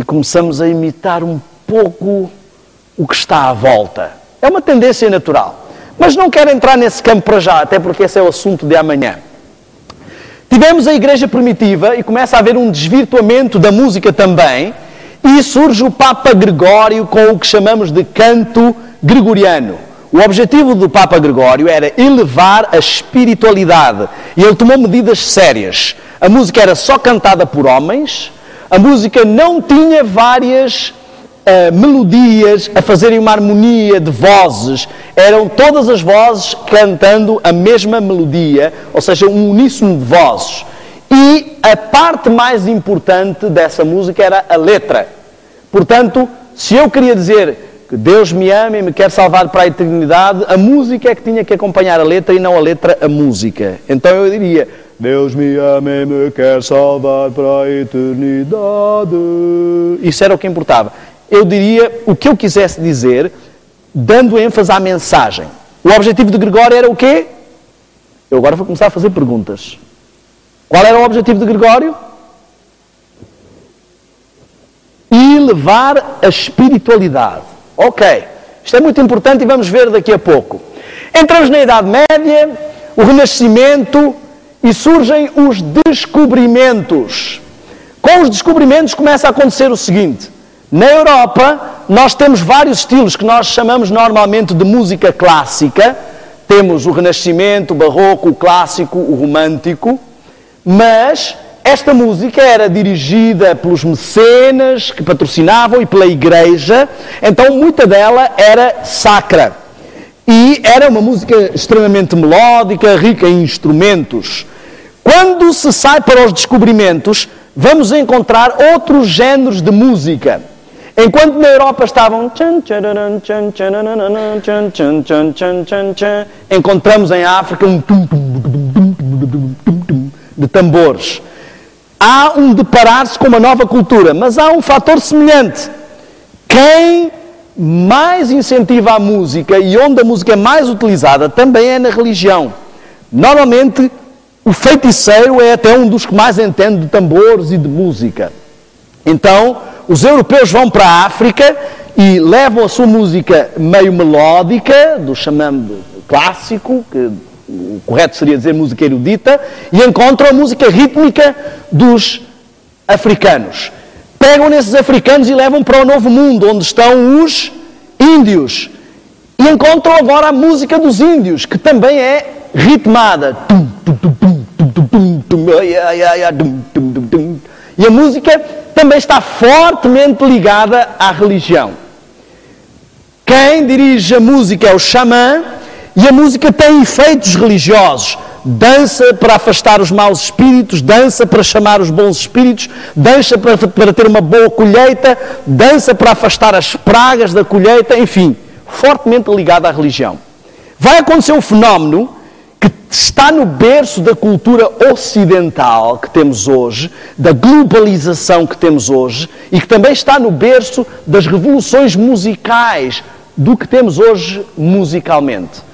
e começamos a imitar um pouco o que está à volta. É uma tendência natural. Mas não quero entrar nesse campo para já, até porque esse é o assunto de amanhã. Tivemos a igreja primitiva e começa a haver um desvirtuamento da música também, e surge o Papa Gregório com o que chamamos de canto gregoriano. O objetivo do Papa Gregório era elevar a espiritualidade, e ele tomou medidas sérias. A música era só cantada por homens, a música não tinha várias melodias a fazerem uma harmonia de vozes, eram todas as vozes cantando a mesma melodia, ou seja, um uníssono de vozes. E a parte mais importante dessa música era a letra. Portanto, se eu queria dizer que Deus me ama e me quer salvar para a eternidade, a música é que tinha que acompanhar a letra e não a letra a música. Então eu diria: Deus me ama e me quer salvar para a eternidade. Isso era o que importava. Eu diria o que eu quisesse dizer, dando ênfase à mensagem. O objetivo de Gregório era o quê? Eu agora vou começar a fazer perguntas. Qual era o objetivo de Gregório? Elevar a espiritualidade. Ok, isto é muito importante e vamos ver daqui a pouco. Entramos na Idade Média, o Renascimento, e surgem os descobrimentos. Com os descobrimentos começa a acontecer o seguinte: na Europa nós temos vários estilos que nós chamamos normalmente de música clássica. Temos o Renascimento, o Barroco, o Clássico, o Romântico, mas esta música era dirigida pelos mecenas que patrocinavam e pela Igreja, então muita dela era sacra. E era uma música extremamente melódica, rica em instrumentos. Quando se sai para os descobrimentos, vamos encontrar outros géneros de música. Enquanto na Europa estavam, encontramos em África um de tambores. Há um deparar-se com uma nova cultura, mas há um fator semelhante. Quem mais incentiva a música e onde a música é mais utilizada também é na religião. Normalmente, o feiticeiro é até um dos que mais entende de tambores e de música. Então, os europeus vão para a África e levam a sua música meio melódica, do chamamos clássico, que o correto seria dizer música erudita, e encontram a música rítmica dos africanos. Pegam nesses africanos e levam para o Novo Mundo, onde estão os índios. E encontram agora a música dos índios, que também é ritmada. E a música também está fortemente ligada à religião. Quem dirige a música é o xamã, e a música tem efeitos religiosos. Dança para afastar os maus espíritos, dança para chamar os bons espíritos, dança para ter uma boa colheita, dança para afastar as pragas da colheita, enfim, fortemente ligada à religião. Vai acontecer um fenómeno que está no berço da cultura ocidental que temos hoje, da globalização que temos hoje, e que também está no berço das revoluções musicais do que temos hoje musicalmente,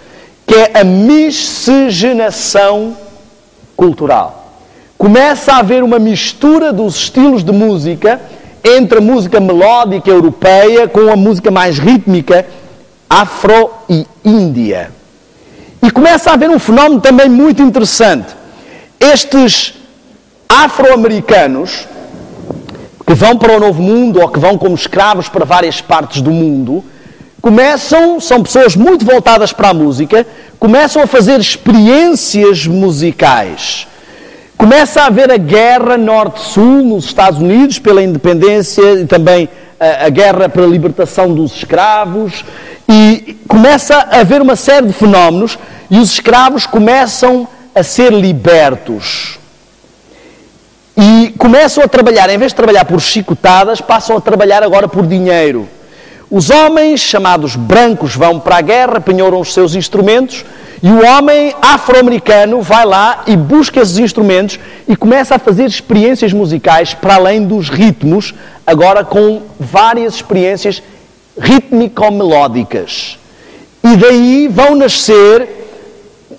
que é a miscigenação cultural. Começa a haver uma mistura dos estilos de música entre a música melódica europeia com a música mais rítmica afro e índia. E começa a haver um fenómeno também muito interessante. Estes afro-americanos que vão para o Novo Mundo ou que vão como escravos para várias partes do mundo, são pessoas muito voltadas para a música, começam a fazer experiências musicais. Começa a haver a guerra norte-sul nos Estados Unidos pela independência e também a guerra pela libertação dos escravos, e começa a haver uma série de fenómenos e os escravos começam a ser libertos. E começam a trabalhar, em vez de trabalhar por chicotadas, passam a trabalhar agora por dinheiro. Os homens, chamados brancos, vão para a guerra, penhoram os seus instrumentos, e o homem afro-americano vai lá e busca esses instrumentos e começa a fazer experiências musicais para além dos ritmos, agora com várias experiências rítmico-melódicas. E daí vão nascer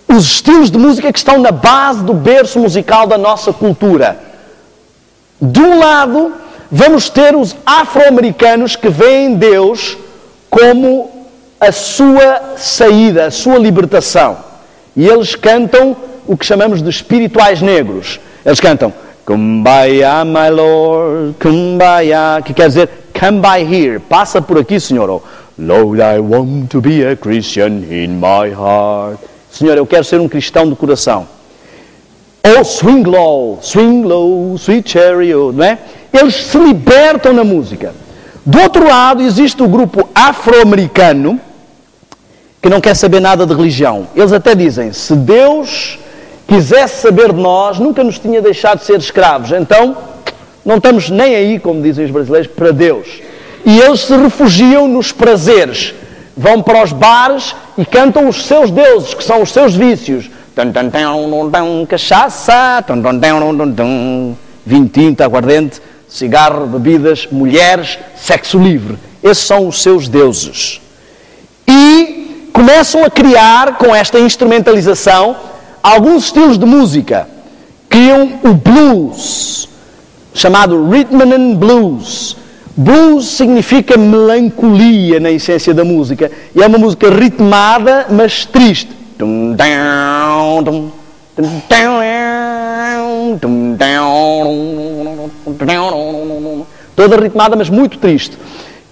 os estilos de música que estão na base do berço musical da nossa cultura. De um lado, vamos ter os afro-americanos que veem Deus como a sua saída, a sua libertação. E eles cantam o que chamamos de espirituais negros. Eles cantam Kumbaya, my Lord, Kumbaya, que quer dizer come by here, passa por aqui, Senhor. Ou, Lord, I want to be a Christian in my heart. Senhor, eu quero ser um cristão de coração. Ou swing low, sweet chariot, não é? Eles se libertam na música. Do outro lado, existe o grupo afro-americano que não quer saber nada de religião. Eles até dizem, se Deus quisesse saber de nós, nunca nos tinha deixado de ser escravos. Então, não estamos nem aí, como dizem os brasileiros, para Deus. E eles se refugiam nos prazeres. Vão para os bares e cantam os seus deuses, que são os seus vícios. Cachaça, vinho tinto, aguardente, cigarro, bebidas, mulheres, sexo livre. Esses são os seus deuses. E começam a criar, com esta instrumentalização, alguns estilos de música. Criam o blues, chamado Rhythm and Blues. Blues significa melancolia na essência da música. E é uma música ritmada, mas triste. Toda ritmada, mas muito triste.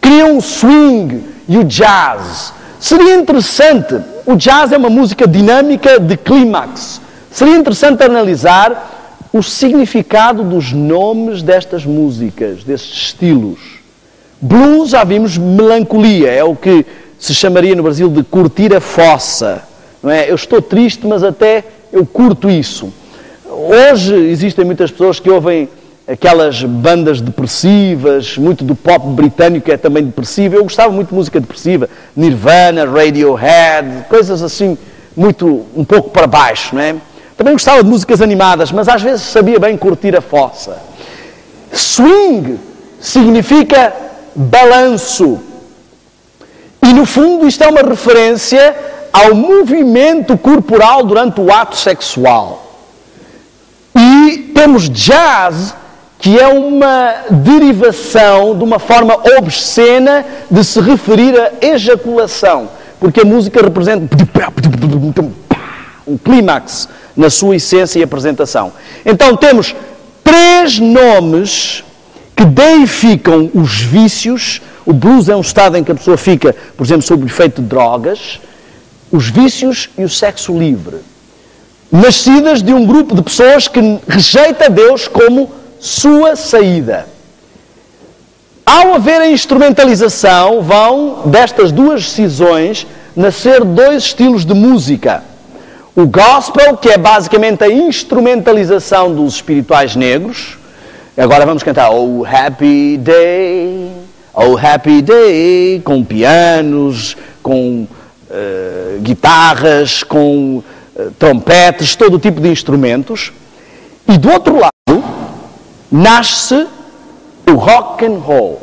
Criam o swing e o jazz. Seria interessante, o jazz é uma música dinâmica de clímax. Seria interessante analisar o significado dos nomes destas músicas, destes estilos. Blues, já vimos, melancolia, é o que se chamaria no Brasil de curtir a fossa. Não é? Eu estou triste, mas até eu curto isso. Hoje existem muitas pessoas que ouvem aquelas bandas depressivas, muito do pop britânico é também depressivo. Eu gostava muito de música depressiva, Nirvana, Radiohead, coisas assim, um pouco para baixo, não é? Também gostava de músicas animadas, mas às vezes sabia bem curtir a fossa. Swing significa balanço. E no fundo isto é uma referência ao movimento corporal durante o ato sexual. E temos jazz, que é uma derivação de uma forma obscena de se referir à ejaculação, porque a música representa um clímax na sua essência e apresentação. Então temos 3 nomes que deificam os vícios. O blues é um estado em que a pessoa fica, por exemplo, sob o efeito de drogas, os vícios e o sexo livre. Nascidas de um grupo de pessoas que rejeita Deus como sua saída. Ao haver a instrumentalização, vão destas 2 cisões nascer 2 estilos de música. O gospel, que é basicamente a instrumentalização dos espirituais negros. Agora vamos cantar Oh Happy Day, com pianos, com guitarras, com trompetes, todo tipo de instrumentos. E do outro lado, nasce o rock and roll,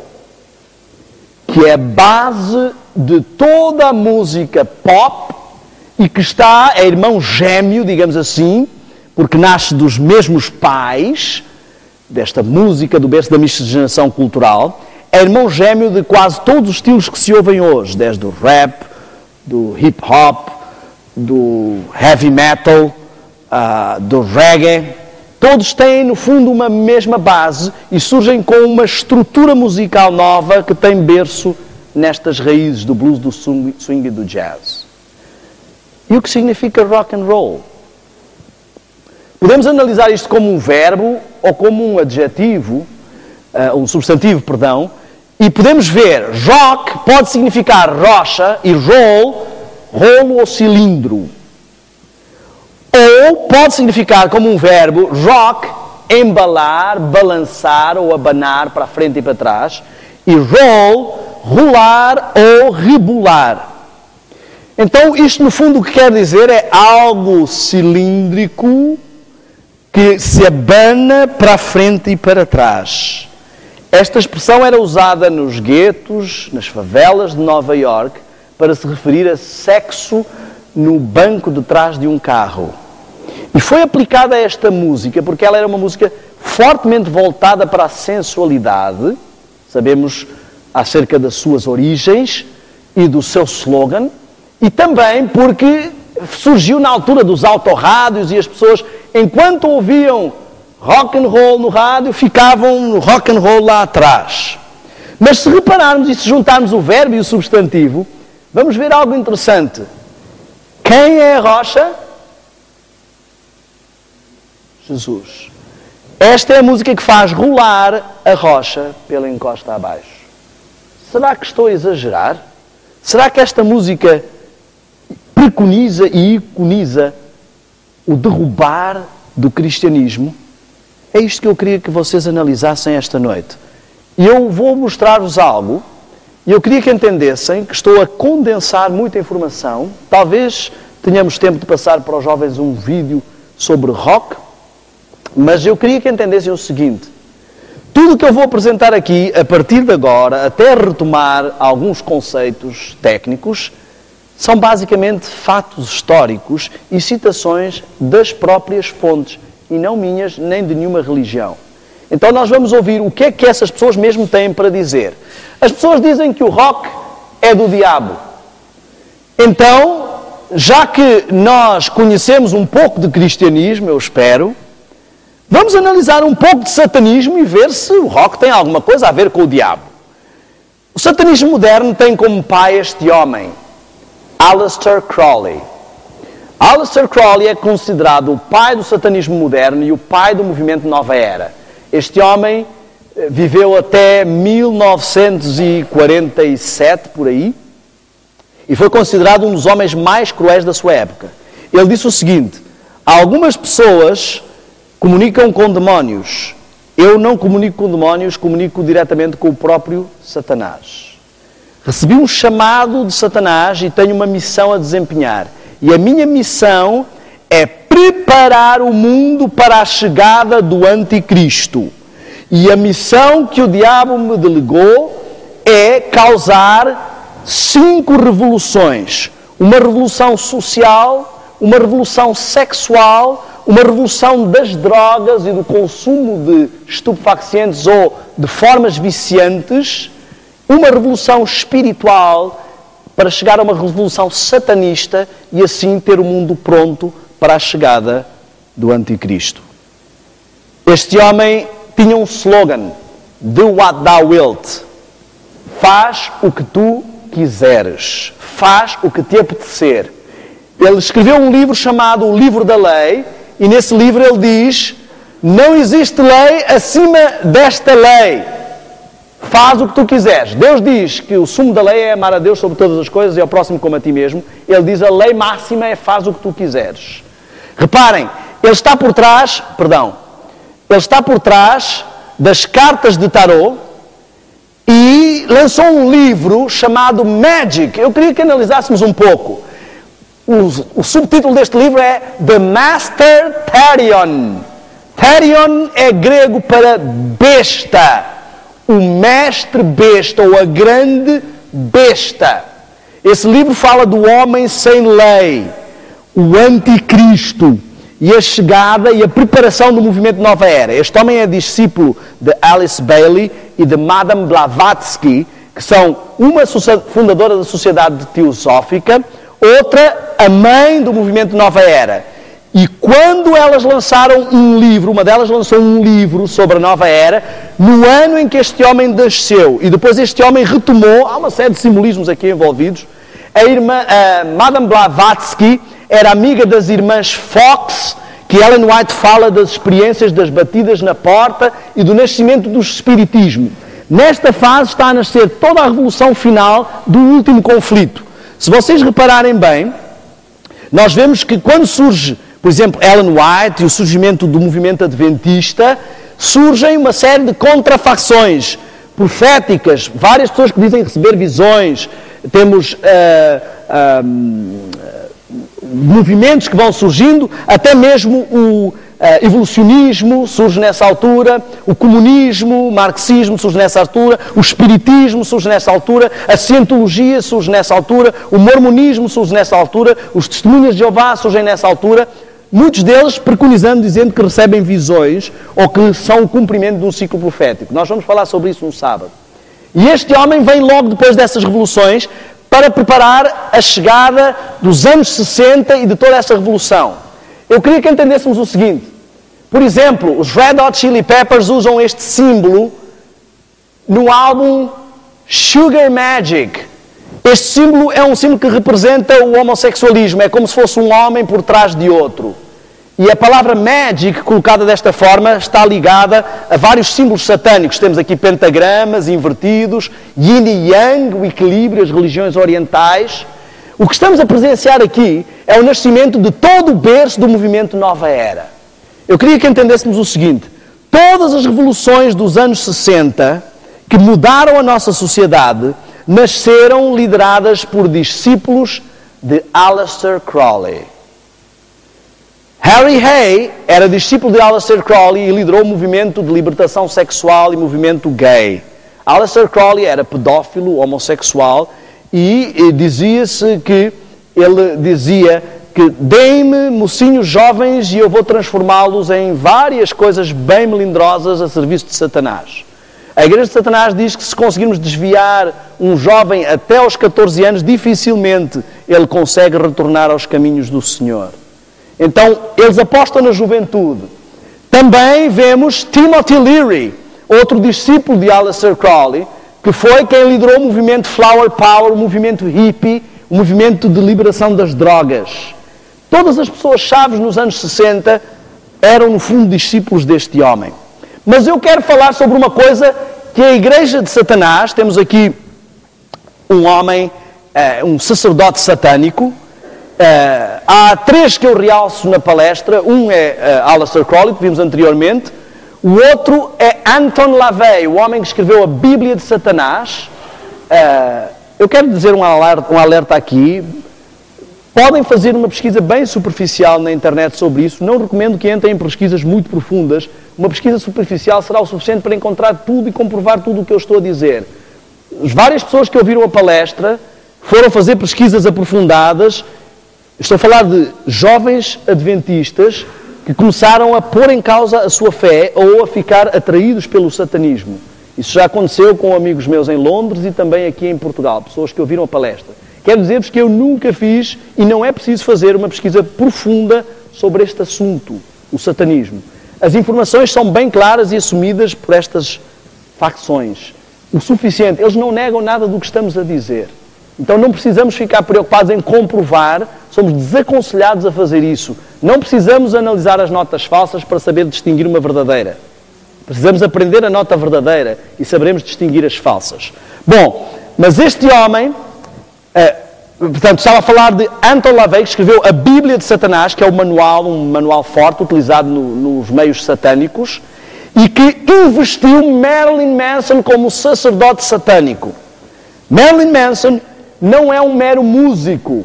que é a base de toda a música pop e que é irmão gêmeo, digamos assim, porque nasce dos mesmos pais, desta música, do berço da miscigenação cultural, é irmão gêmeo de quase todos os estilos que se ouvem hoje, desde o rap, do hip hop, do heavy metal, do reggae. Todos têm, no fundo, uma mesma base e surgem com uma estrutura musical nova que tem berço nestas raízes do blues, do swing e do jazz. E o que significa rock and roll? Podemos analisar isto como um verbo ou como um adjetivo, um substantivo, perdão, e podemos ver, rock pode significar rocha e roll, rolo ou cilindro. Ou pode significar como um verbo, rock, embalar, balançar ou abanar para a frente e para trás, e roll, rolar ou rebolar. Então isto no fundo o que quer dizer é algo cilíndrico que se abana para a frente e para trás. Esta expressão era usada nos guetos, nas favelas de Nova York, para se referir a sexo no banco de trás de um carro. E foi aplicada a esta música porque ela era uma música fortemente voltada para a sensualidade. Sabemos acerca das suas origens e do seu slogan. E também porque surgiu na altura dos autorrádios e as pessoas, enquanto ouviam rock and roll no rádio, ficavam no rock and roll lá atrás. Mas se repararmos e se juntarmos o verbo e o substantivo, vamos ver algo interessante. Quem é a rocha? Jesus. Esta é a música que faz rolar a rocha pela encosta abaixo. Será que estou a exagerar? Será que esta música preconiza e iconiza o derrubar do cristianismo? É isto que eu queria que vocês analisassem esta noite. E eu vou mostrar-vos algo, e eu queria que entendessem que estou a condensar muita informação. Talvez tenhamos tempo de passar para os jovens um vídeo sobre rock, mas eu queria que entendessem o seguinte: tudo o que eu vou apresentar aqui, a partir de agora, até retomar alguns conceitos técnicos, são basicamente fatos históricos e citações das próprias fontes, e não minhas, nem de nenhuma religião. Então nós vamos ouvir o que é que essas pessoas mesmo têm para dizer. As pessoas dizem que o rock é do diabo. Então, já que nós conhecemos um pouco de cristianismo, eu espero, vamos analisar um pouco de satanismo e ver se o rock tem alguma coisa a ver com o diabo. O satanismo moderno tem como pai este homem, Aleister Crowley. Aleister Crowley é considerado o pai do satanismo moderno e o pai do movimento Nova Era. Este homem viveu até 1947, por aí, e foi considerado um dos homens mais cruéis da sua época. Ele disse o seguinte: algumas pessoas comunicam com demónios. Eu não comunico com demónios, comunico diretamente com o próprio Satanás. Recebi um chamado de Satanás e tenho uma missão a desempenhar. E a minha missão é preparar o mundo para a chegada do anticristo. E a missão que o diabo me delegou é causar 5 revoluções. Uma revolução social, uma revolução sexual, uma revolução das drogas e do consumo de estupefacientes ou de formas viciantes, uma revolução espiritual para chegar a uma revolução satanista e assim ter o mundo pronto para a chegada do anticristo. Este homem tinha um slogan: Do what thou wilt. Faz o que tu quiseres. Faz o que te apetecer. Ele escreveu um livro chamado O Livro da Lei, e nesse livro ele diz: não existe lei acima desta lei. Faz o que tu quiseres. Deus diz que o sumo da lei é amar a Deus sobre todas as coisas e ao próximo como a ti mesmo. Ele diz: a lei máxima é faz o que tu quiseres. Reparem, ele está por trás das cartas de tarô e lançou um livro chamado Magic. Eu queria que analisássemos um pouco. O subtítulo deste livro é The Master Therion. Therion é grego para besta. O mestre besta, ou a grande besta. Esse livro fala do homem sem lei, o anticristo, e a chegada e a preparação do movimento Nova Era. Este homem é discípulo de Alice Bailey e de Madame Blavatsky, que são uma fundadora da Sociedade Teosófica, outra a mãe do movimento Nova Era. E quando elas lançaram um livro, uma delas lançou um livro sobre a Nova Era, no ano em que este homem nasceu, e depois este homem retomou, há uma série de simbolismos aqui envolvidos, a Madame Blavatsky era amiga das irmãs Fox, que Ellen White fala das experiências das batidas na porta e do nascimento do espiritismo. Nesta fase está a nascer toda a revolução final do último conflito. Se vocês repararem bem, nós vemos que quando surge, por exemplo, Ellen White e o surgimento do movimento adventista, surgem uma série de contrafações proféticas, várias pessoas que dizem receber visões, temos movimentos que vão surgindo, até mesmo o evolucionismo surge nessa altura, o comunismo, o marxismo surge nessa altura, o espiritismo surge nessa altura, a cientologia surge nessa altura, o mormonismo surge nessa altura, os testemunhas de Jeová surgem nessa altura. muitos deles preconizando, dizendo que recebem visões ou que são o cumprimento de um ciclo profético. Nós vamos falar sobre isso no sábado. E este homem vem logo depois dessas revoluções para preparar a chegada dos anos 60 e de toda essa revolução. Eu queria que entendêssemos o seguinte. Por exemplo, os Red Hot Chili Peppers usam este símbolo no álbum Sugar Magic. Este símbolo é um símbolo que representa o homossexualismo. É como se fosse um homem por trás de outro. E a palavra magic, colocada desta forma, está ligada a vários símbolos satânicos. Temos aqui pentagramas invertidos, yin e yang, o equilíbrio, as religiões orientais. O que estamos a presenciar aqui é o nascimento de todo o berço do movimento Nova Era. Eu queria que entendêssemos o seguinte. Todas as revoluções dos anos 60 que mudaram a nossa sociedade nasceram lideradas por discípulos de Aleister Crowley. Harry Hay era discípulo de Aleister Crowley e liderou o movimento de libertação sexual e movimento gay. Aleister Crowley era pedófilo, homossexual e dizia-se que ele dizia que deem-me mocinhos jovens e eu vou transformá-los em várias coisas bem melindrosas a serviço de Satanás. A Igreja de Satanás diz que se conseguirmos desviar um jovem até aos 14 anos, dificilmente ele consegue retornar aos caminhos do Senhor. Então, eles apostam na juventude. Também vemos Timothy Leary, outro discípulo de Aleister Crowley, que foi quem liderou o movimento Flower Power, o movimento hippie, o movimento de liberação das drogas. Todas as pessoas-chave nos anos 60 eram, no fundo, discípulos deste homem. Mas eu quero falar sobre uma coisa que a Igreja de Satanás, temos aqui um homem, um sacerdote satânico. Há três que eu realço na palestra. Um é Aleister Crowley, que vimos anteriormente. O outro é Anton LaVey, o homem que escreveu a Bíblia de Satanás. Eu quero dizer um alerta aqui. Podem fazer uma pesquisa bem superficial na internet sobre isso. Não recomendo que entrem em pesquisas muito profundas. Uma pesquisa superficial será o suficiente para encontrar tudo e comprovar tudo o que eu estou a dizer. As várias pessoas que ouviram a palestra foram fazer pesquisas aprofundadas. Estou a falar de jovens adventistas que começaram a pôr em causa a sua fé ou a ficar atraídos pelo satanismo. Isso já aconteceu com amigos meus em Londres e também aqui em Portugal, pessoas que ouviram a palestra. Quero dizer-vos que eu nunca fiz, e não é preciso fazer uma pesquisa profunda sobre este assunto, o satanismo. As informações são bem claras e assumidas por estas facções. O suficiente, eles não negam nada do que estamos a dizer. Então não precisamos ficar preocupados em comprovar, somos desaconselhados a fazer isso. Não precisamos analisar as notas falsas para saber distinguir uma verdadeira. Precisamos aprender a nota verdadeira e saberemos distinguir as falsas. Bom, mas este homem, portanto, estava a falar de Anton LaVey, que escreveu a Bíblia de Satanás, que é um manual forte, utilizado nos meios satânicos, e que investiu Marilyn Manson como sacerdote satânico. Marilyn Manson não é um mero músico.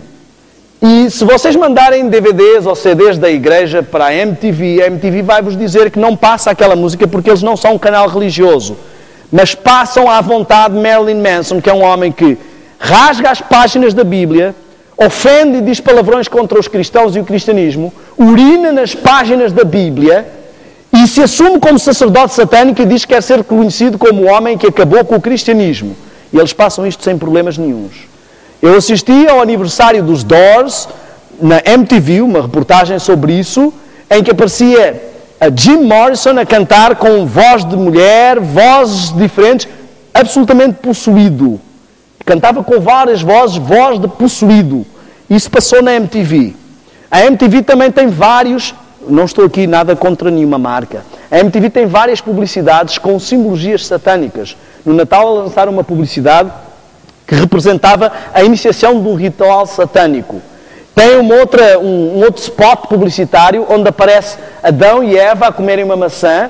E se vocês mandarem DVDs ou CDs da igreja para a MTV vai-vos dizer que não passa aquela música porque eles não são um canal religioso. Mas passam à vontade Marilyn Manson, que é um homem que rasga as páginas da Bíblia, ofende e diz palavrões contra os cristãos e o cristianismo, urina nas páginas da Bíblia e se assume como sacerdote satânico e diz que quer ser conhecido como o homem que acabou com o cristianismo. E eles passam isto sem problemas nenhuns. Eu assisti ao aniversário dos Doors na MTV, uma reportagem sobre isso, em que aparecia a Jim Morrison a cantar com voz de mulher, vozes diferentes, absolutamente possuído. Cantava com várias vozes, voz de possuído. Isso passou na MTV. A MTV também tem vários, não estou aqui nada contra nenhuma marca, a MTV tem várias publicidades com simbologias satânicas. No Natal lançaram uma publicidade que representava a iniciação de um ritual satânico. Tem um outro spot publicitário onde aparece Adão e Eva a comerem uma maçã,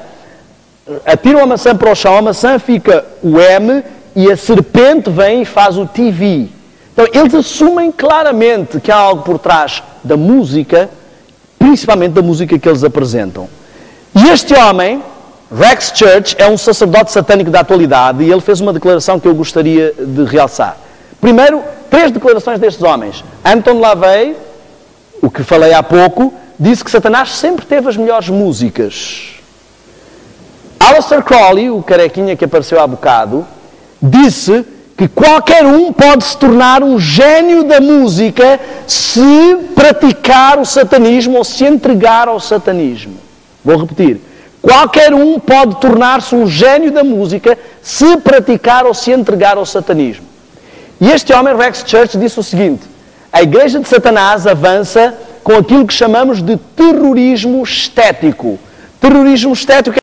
atiram a maçã para o chão, a maçã fica o M e a serpente vem e faz o TV. Então eles assumem claramente que há algo por trás da música, principalmente da música que eles apresentam. E este homem, Rex Church, é um sacerdote satânico da atualidade e ele fez uma declaração que eu gostaria de realçar. Primeiro, 3 declarações destes homens. Anton LaVey, o que falei há pouco, disse que Satanás sempre teve as melhores músicas. Aleister Crowley, o carequinha que apareceu há bocado, disse que qualquer um pode se tornar um gênio da música se praticar o satanismo ou se entregar ao satanismo. Vou repetir. Qualquer um pode tornar-se um gênio da música se praticar ou se entregar ao satanismo. E este homem, Rex Church, disse o seguinte: a Igreja de Satanás avança com aquilo que chamamos de terrorismo estético. Terrorismo estético